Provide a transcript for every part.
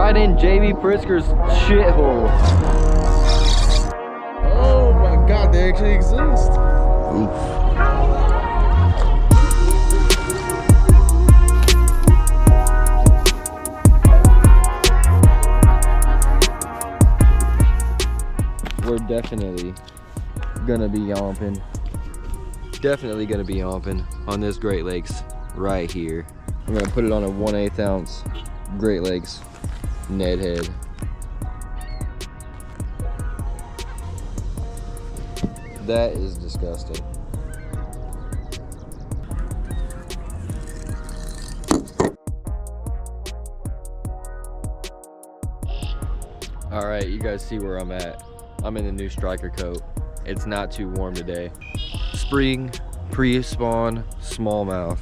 right in JB Pritzker's shithole. Oh my god, they actually exist. Oof. We're definitely gonna be yomping. Definitely gonna be yomping on this Great Lakes right here. I'm gonna put it on a 1/8 ounce Great Lakes Ned head. That is disgusting. All right, you guys see where I'm at. I'm in the new striker coat. It's not too warm today. Spring, pre-spawn, smallmouth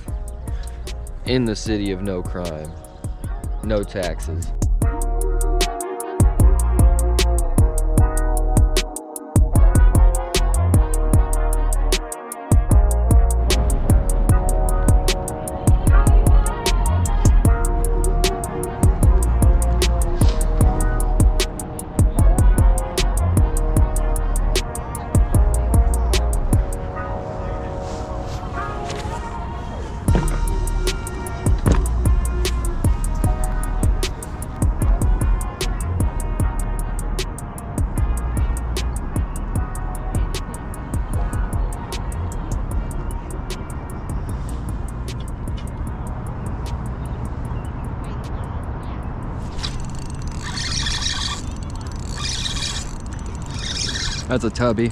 in the city of no crime, no taxes. That's a tubby.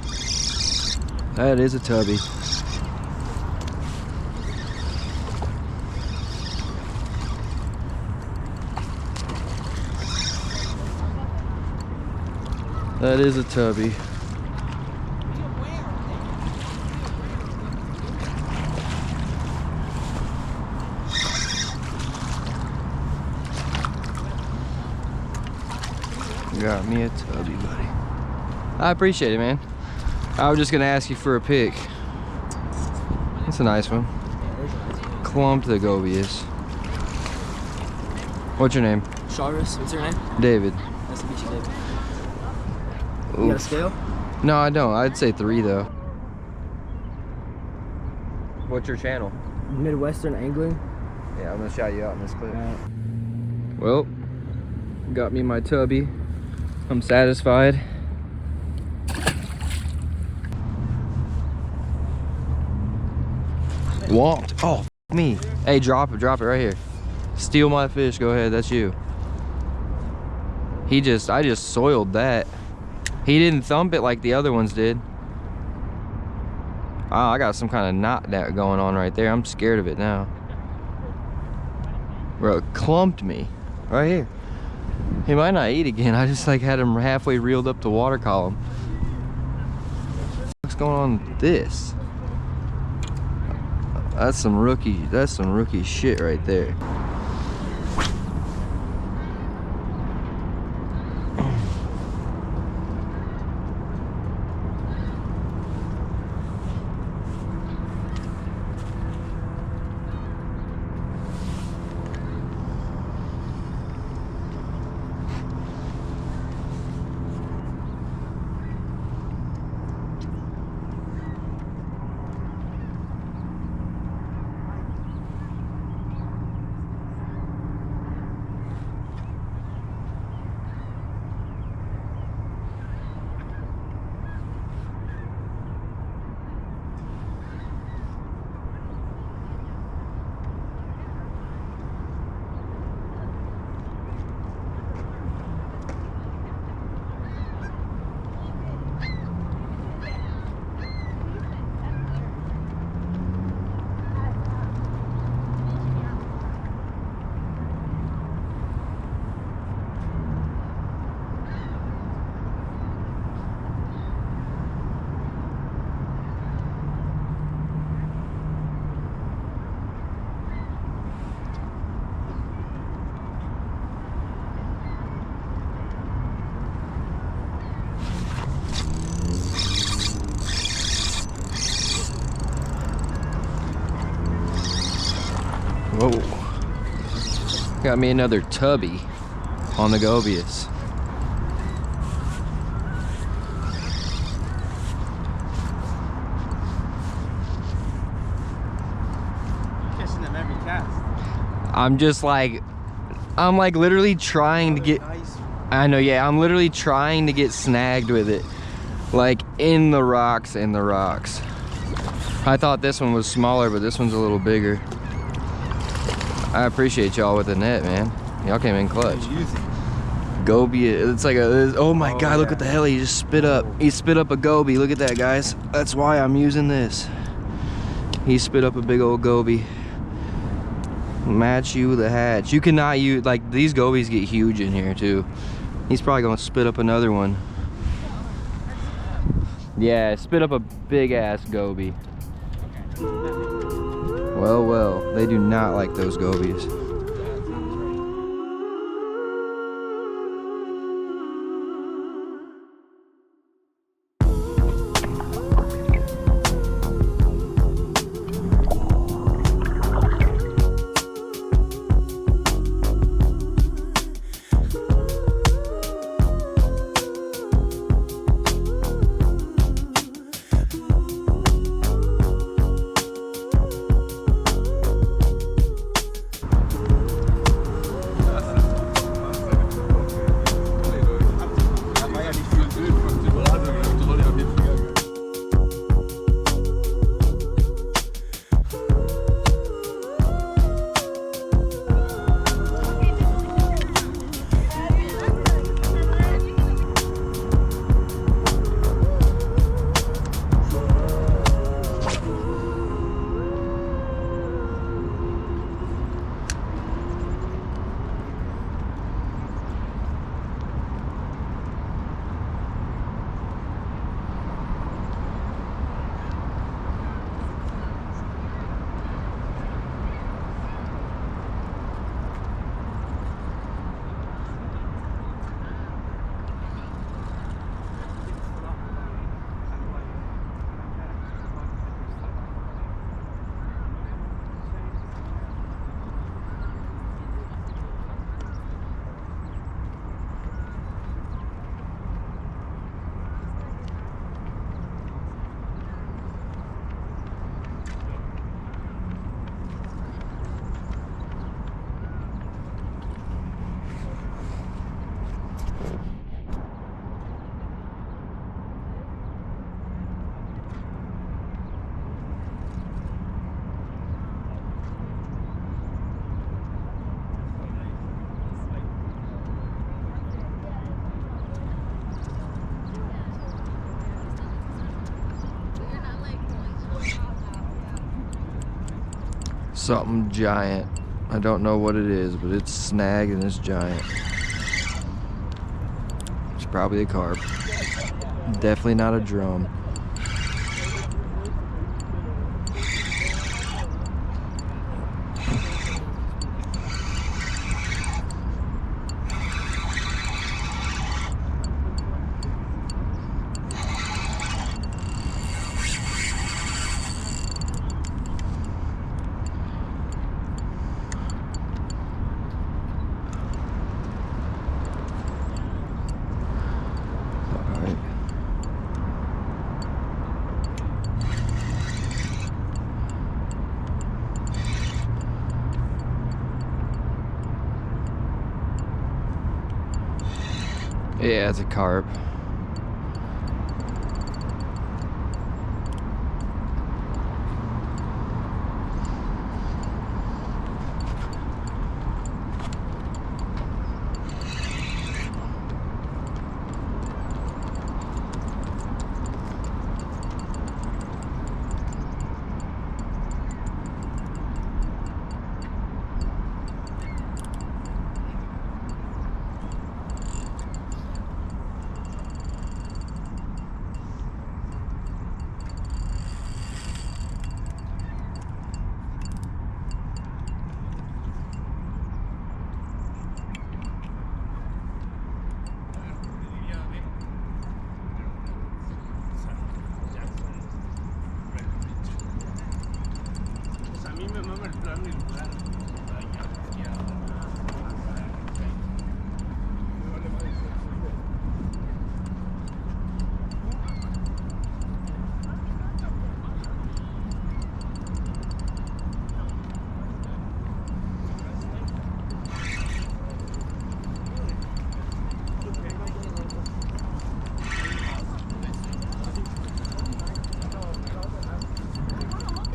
That is a tubby. That is a tubby. Got me a tubby, buddy. I appreciate it, man. I was just gonna ask you for a pic. That's a nice one. Clumped the Gobies. What's your name? Charis, what's your name? David. Nice to meet you, David. Oof. You got a scale? No, I don't. I'd say 3 though. What's your channel? Midwestern Angling. Yeah, I'm gonna shout you out in this clip. Well, got me my tubby. I'm satisfied. Walked. Oh, f me. Hey, drop it right here. Steal my fish. Go ahead. That's you. I just soiled that. He didn't thump it like the other ones did. Oh, I got some kind of knot that going on right there. I'm scared of it now. Bro, it clumped me right here. He might not eat again. I just like had him halfway reeled up the water column. What's going on with this? That's some rookie shit right there. Whoa. Got me another tubby. on the Gobies. Catching them every cast. I'm like literally trying to get, I know, yeah, I'm literally trying to get snagged with it. Like in the rocks, I thought this one was smaller, but this one's a little bigger. I appreciate y'all with the net, man. Y'all came in clutch. Goby, it's like a, oh my God, look what the hell he just spit up. He spit up a goby, look at that, guys. That's why I'm using this. He spit up a big old goby. Match you with a hatch. You cannot use, like, these gobies get huge in here too. He's probably gonna spit up another one. Yeah, spit up a big ass goby. Well, well, they do not like those gobies. Something giant. I don't know what it is, but it's snagged and it's giant. It's probably a carp. Definitely not a drum. Yeah, it's a carp.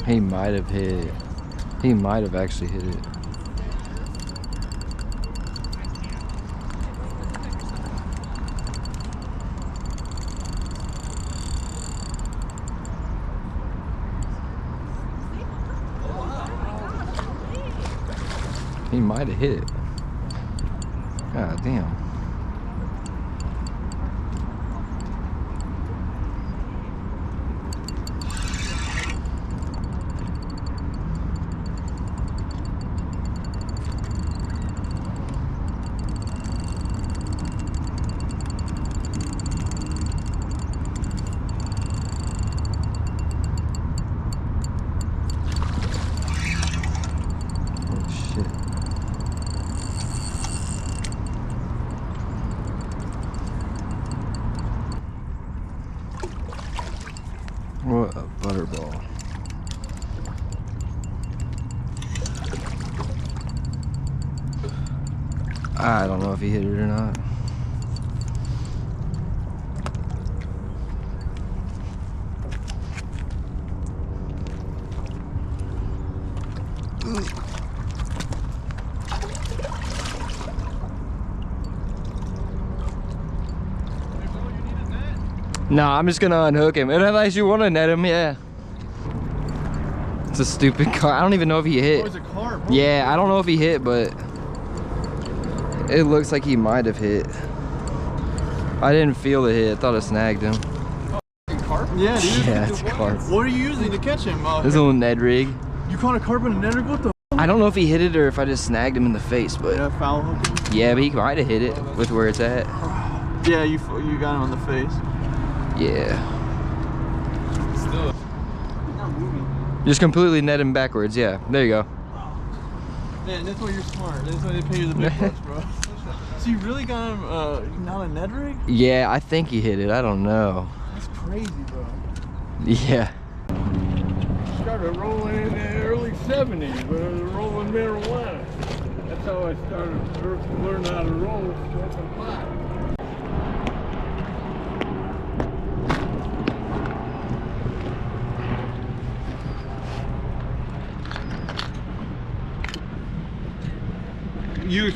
He might have hit it. He might have actually hit it. He might have hit it. God damn. What a butterball. I don't know if he hit it or not. Nah, I'm just gonna unhook him. Unless you want to net him, yeah. It's a stupid car. I don't even know if he hit. Oh, it's a carp. Yeah, I don't know if he hit, but it looks like he might have hit. I didn't feel the hit. I thought I snagged him. Carp? Yeah, dude. Yeah, it's a carp. What are you using to catch him? This little Ned rig. You caught a carp in a net rig? What the? I don't know if he hit it or if I just snagged him in the face, but Yeah, foul hooking. yeah, but he might have hit it with where it's at. Yeah, you got him on the face. Yeah. Still. He's not moving. Just completely net him backwards. Yeah, there you go. Man, that's why you're smart. That's why they pay you the big bucks, bro. So you really got him not a Ned rig? Yeah, I think he hit it. I don't know. That's crazy, bro. Yeah. Started rolling in the early 70s, but I was rolling marijuana. That's how I started first to learn how to roll, smoking pot.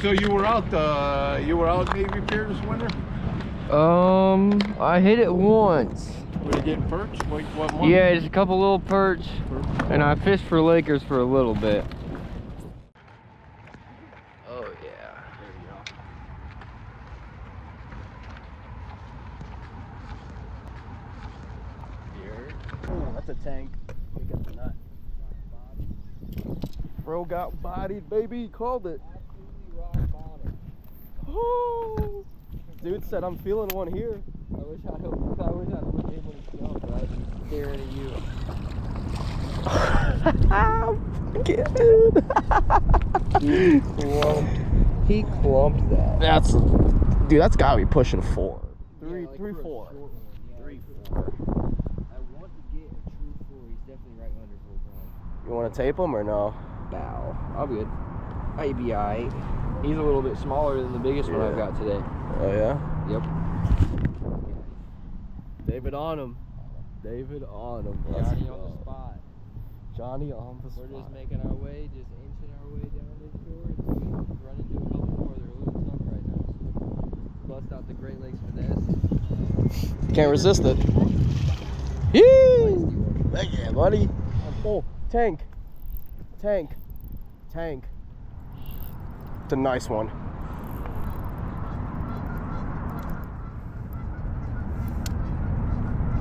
So you were out Navy Pier this winter? I hit it once. Were you getting perch? Like what month? Yeah, just a couple little perch, and I fished for Lakers for a little bit. Oh yeah. Oh, that's a tank. We got the nut. Bro got bodied, baby. Called it. Oh, dude said I'm feeling one here. I wish I was able to jump, but I'd be staring at you. He clumped that. That's gotta be pushing 4. Three, 4. 3, 4. I want to get a true 4. He's definitely right under 4 pounds. You want to tape him or no? Bow. I'll be good. I'd be alright. He's a little bit smaller than the biggest one I've got today. Oh yeah. Yep. David on him. David on him. Johnny on the spot. Johnny on the spot. We're just making our way, just inching our way down this shore. Run into a couple more. They're a little tough right now. So bust out the Great Lakes finesse. Can't resist it. Yee! Yeah, buddy. Oh, tank. Tank. It's a nice one.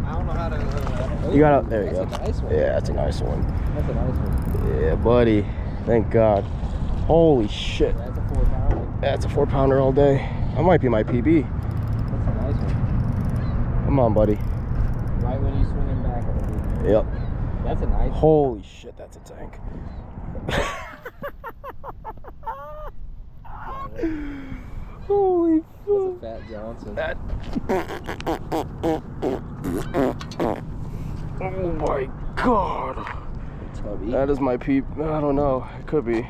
I don't know how to. You gotta. There you go. That's a nice one. Yeah, that's a nice one. That's a nice one. Yeah, buddy. Thank God. Holy shit. That's a 4 pounder. That's a 4-pounder all day. That might be my PB. That's a nice one. Come on, buddy. Right when you swing him back. Yep. That's a nice one. Holy shit, that's a tank. Holy fuck. That's a Fat Johnson. That. Oh my God. Tubby. That is my peep. I don't know. It could be.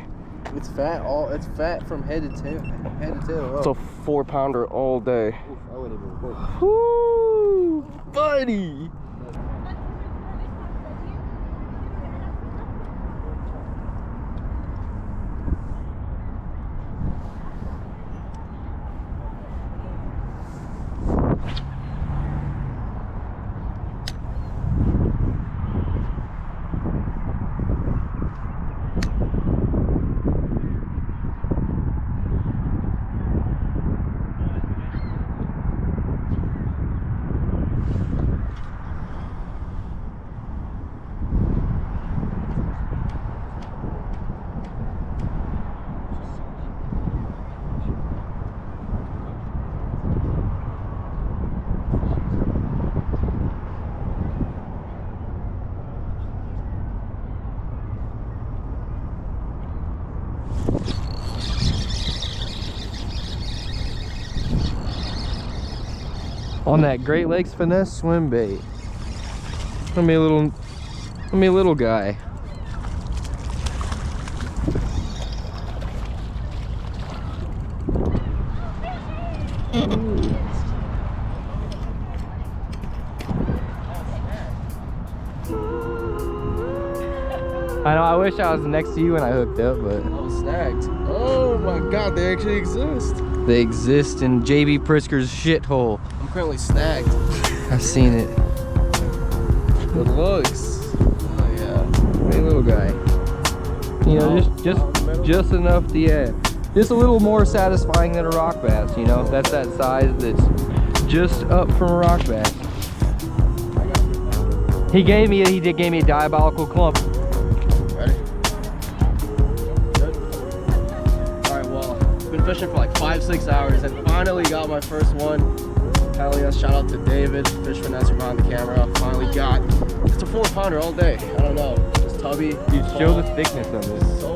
It's fat. It's fat from head to tail. It's a 4-pounder all day. Oof, I wouldn't even work. Woo, buddy. On that Great Lakes Finesse swim bait. Let me a little guy. I know, I wish I was next to you when I hooked up, but I was snagged. Oh my god, they actually exist. they exist in JB Prisker's shithole. I'm currently snagged. I've seen it. Good looks. Oh yeah. Hey, little guy. You know, just enough to, yeah. Just a little more satisfying than a rock bass, you know? That's that size that's just up from a rock bass. He gave me a diabolical clump. Ready? Good. Alright, well, been fishing for like 5-6 hours and finally got my first one. Hell yeah, shout out to David, fish finesser behind the camera. Finally got, it's a 4-pounder all day. I don't know, just tubby. Dude, show the thickness of this. So